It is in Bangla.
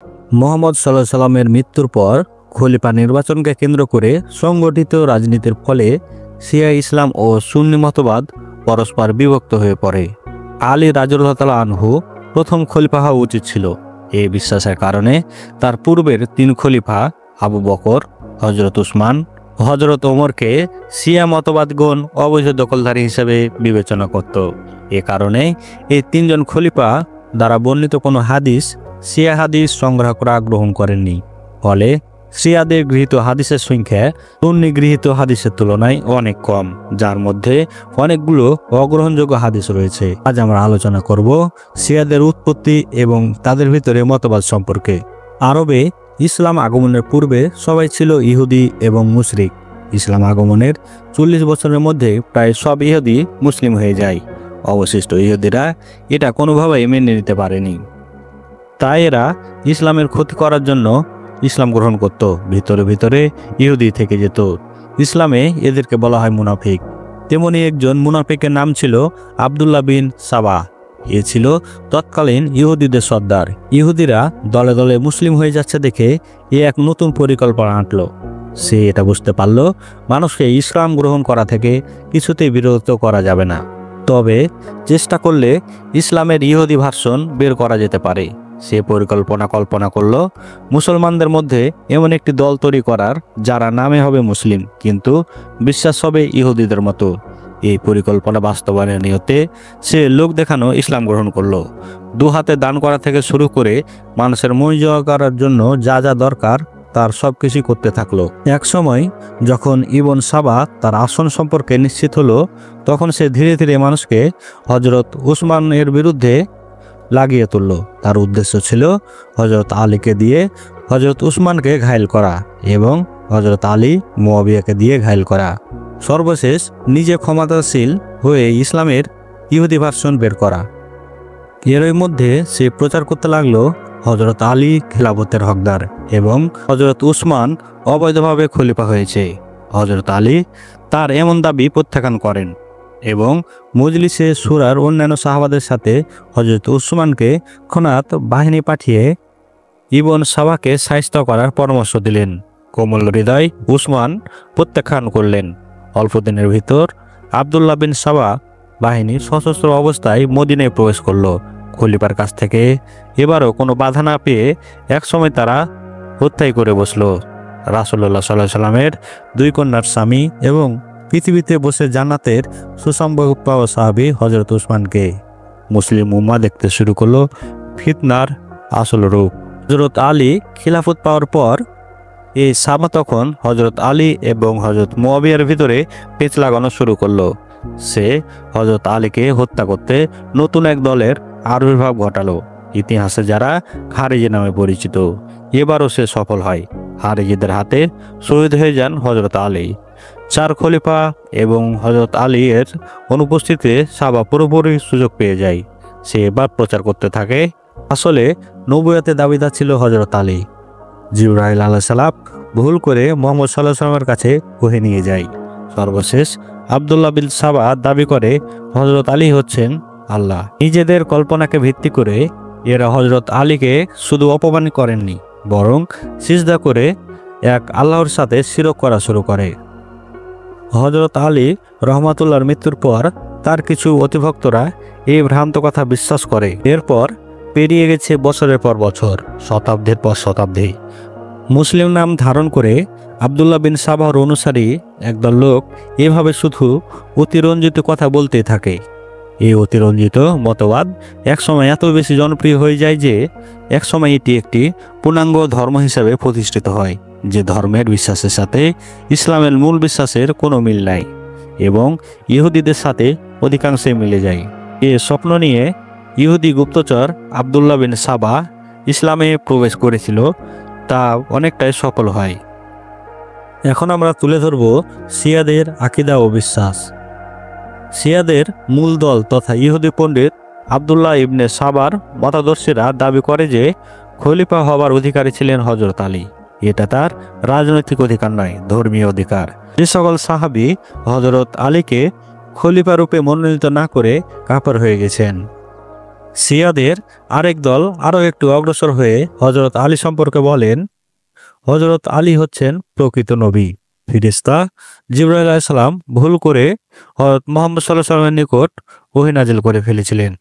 মুহাম্মদ সাল্লাল্লাহু আলাইহি সাল্লামের মৃত্যুর পর খলিফা নির্বাচনকে কেন্দ্র করে সংগঠিত রাজনীতির ফলে শিয়া ইসলাম ও সুন্নি মতবাদ পরস্পর বিভক্ত হয়ে পড়ে। আলী রাদিয়াল্লাহু তাআলা আনহু প্রথম খলিফা হওয়া উচিত ছিল। এই বিশ্বাসের কারণে তার পূর্বের 3 খলিফা আবু বকর, হযরত উসমান, হযরত ওমরকে শিয়া মতবাদগণ অবৈধ দখলদারী হিসেবে বিবেচনা করত। এ কারণে এই 3 জন খলিফা দ্বারা বর্ণিত কোনো হাদিস শিয়া হাদিস সংগ্রহ করা গ্রহণ করেননি। ফলে শিয়াদের গৃহীত হাদিসের সংখ্যা সুন্নি গৃহীত হাদিসের তুলনায় অনেক কম, যার মধ্যে অনেকগুলো অগ্রহণযোগ্য হাদিস রয়েছে। আজ আমরা আলোচনা করব শিয়াদের উৎপত্তি এবং তাদের ভিতরে মতবাদ সম্পর্কে। আরবে ইসলাম আগমনের পূর্বে সবাই ছিল ইহুদি এবং মুশরিক। ইসলাম আগমনের 40 বছরের মধ্যে প্রায় সব ইহুদি মুসলিম হয়ে যায়। অবশিষ্ট ইহুদিরা এটা কোনোভাবেই মেনে নিতে পারেনি। তাই এরা ইসলামের ক্ষতি করার জন্য ইসলাম গ্রহণ করত, ভিতরে ভিতরে ইহুদি থেকে যেত। ইসলামে এদেরকে বলা হয় মুনাফিক। তেমনি একজন মুনাফিকের নাম ছিল আব্দুল্লাহ বিন সাবা। এ ছিল তৎকালীন ইহুদিদের সর্দার। ইহুদিরা দলে দলে মুসলিম হয়ে যাচ্ছে দেখে এ এক নতুন পরিকল্পনা আনলো। সে এটা বুঝতে পারল মানুষকে ইসলাম গ্রহণ করা থেকে কিছুতেই বিরত করা যাবে না, তবে চেষ্টা করলে ইসলামের ইহুদি ভার্সন বের করা যেতে পারে। সে পরিকল্পনা কল্পনা করল মুসলমানদের মধ্যে এমন একটি দল তৈরি করার যারা নামে হবে মুসলিম কিন্তু বিশ্বাস হবে ইহুদিদের মতো। এই পরিকল্পনা বাস্তবায়নের নিয়তে সে লোক দেখানো ইসলাম গ্রহণ করলো। 2 হাতে দান করা থেকে শুরু করে মানুষের মন জয় করার জন্য যা যা দরকার তার সবকিছু করতে থাকলো। এক সময় যখন ইবন সাবা তার আসন সম্পর্কে নিশ্চিত হলো, তখন সে ধীরে ধীরে মানুষকে হযরত উসমানের বিরুদ্ধে লাগিয়ে তুলল। তার উদ্দেশ্য ছিল হযরত আলীকে দিয়ে হযরত উসমানকে ঘায়েল করা এবং হযরত আলী মুয়াবিয়াকে দিয়ে ঘায়েল করা। সর্বশেষ নিজে ক্ষমতাশীল হয়ে ইসলামের ইহুদি ভার্সন বের করা। এরই মধ্যে সে প্রচার করতে লাগলো হযরত আলী খেলাফতের হকদার এবং হযরত উসমান অবৈধভাবে খলিফা হয়েছে। হযরত আলী তার এমন দাবি প্রত্যাখ্যান করেন এবং মজলিসে শুরার অন্যান্য সাহাবাদের সাথে হযরত উসমানকে খনাত বাহিনী পাঠিয়ে ইবন সাবাকে শায়েস্ত করার পরামর্শ দিলেন। কোমল হৃদয় উসমান প্রত্যাখ্যান করলেন। অল্প দিনের ভিতর আব্দুল্লাহ বিন সাবা বাহিনী সশস্ত্র অবস্থায় মদিনায় প্রবেশ করল। খলিফার কাছ থেকে এবারও কোনো বাধা না পেয়ে একসময় তারা হত্যাই করে বসল রাসূলুল্লাহ সাল্লাল্লাহু আলাইহি সাল্লামের 2 কন্যার স্বামী এবং পৃথিবীতে বসে জান্নাতের সুসংবাদ পাওয়া সাহাবী হযরত উসমানকে। মুসলিম উম্মাহ দেখতে শুরু করলো ফিতনার আসল রূপ। হযরত আলী খিলাফত পাওয়ার পর এই সাবা তখন হযরত আলী এবং হযরত মুয়াবিয়ার ভিতরে পেঁচ লাগানো শুরু করলো। সে হযরত আলীকে হত্যা করতে নতুন এক দলের আবির্ভাব ঘটালো, ইতিহাসে যারা খারিজি নামে পরিচিত। এবারও সে সফল হয়। খারিজিদের হাতে শহীদ হয়ে যান হযরত আলী। 4 খলিফা এবং হযরত আলী এর অনুপস্থিতিতে সাবা পুরোপুরি সুযোগ পেয়ে যায়। সে এবার প্রচার করতে থাকে আসলে নবুয়তের দাবিদার ছিল হযরত আলী। জিবরাইল আলাইহিস সালাম ভুল করে মুহাম্মদ সাল্লাল্লাহু আলাইহি ওয়াসাল্লামের কাছে কহে নিয়ে যায়। সর্বশেষ আব্দুল্লাহ বিন সাবা দাবি করে হযরত আলী হচ্ছেন আল্লাহ। নিজেদের কল্পনাকে ভিত্তি করে এরা হযরত আলীকে শুধু অপমান করেননি, বরং সিজদা করে এক আল্লাহর সাথে শিরক করা শুরু করে। হযরত আলী রহমাতুল্লাহর মৃত্যুর পর তার কিছু অতিভক্তরা এই ভ্রান্ত কথা বিশ্বাস করে। এরপর পেরিয়ে গেছে বছরের পর বছর, শতাব্দীর পর শতাব্দী। মুসলিম নাম ধারণ করে আব্দুল্লাহ বিন সাবার অনুসারী একদল লোক এভাবে শুধু অতিরঞ্জিত কথা বলতে থাকে। এই অতিরঞ্জিত মতবাদ একসময় এত বেশি জনপ্রিয় হয়ে যায় যে একসময় এটি একটি পূর্ণাঙ্গ ধর্ম হিসেবে প্রতিষ্ঠিত হয়, যে ধর্মের বিশ্বাসের সাথে ইসলামের মূল বিশ্বাসের কোনো মিল নাই এবং ইহুদিদের সাথে অধিকাংশই মিলে যায়। এ স্বপ্ন নিয়ে ইহুদি গুপ্তচর আব্দুল্লাহ বিন সাবা ইসলামে প্রবেশ করেছিল, তা অনেকটাই সফল হয়। এখন আমরা তুলে ধরব শিয়াদের আকীদা ও বিশ্বাস। শিয়াদের মূল দল তথা ইহুদি পণ্ডিত আব্দুল্লাহ ইবনে সাবার মতাদর্শীরা দাবি করে যে খলিফা হবার অধিকারী ছিলেন হযরত আলী। এটা তার রাজনৈতিক অধিকার নয়, ধর্মীয় অধিকার। যে সকল সাহাবী হযরত আলীকে খলিফা রূপে মনোনীত না করে কাফের হয়ে গেছেন, শিয়াদের আরেক দল আরও একটু অগ্রসর হয়ে হজরত আলী সম্পর্কে বলেন, হজরত আলী হচ্ছেন প্রকৃত নবী। ফিরিস্তা জিবরাইল আলাইহিস সালাম ভুল করে হযরত মুহাম্মদ সাল্লাল্লাহু আলাইহি ওয়াসাল্লামের নিকট ওহী নাজিল করে ফেলেছিলেন।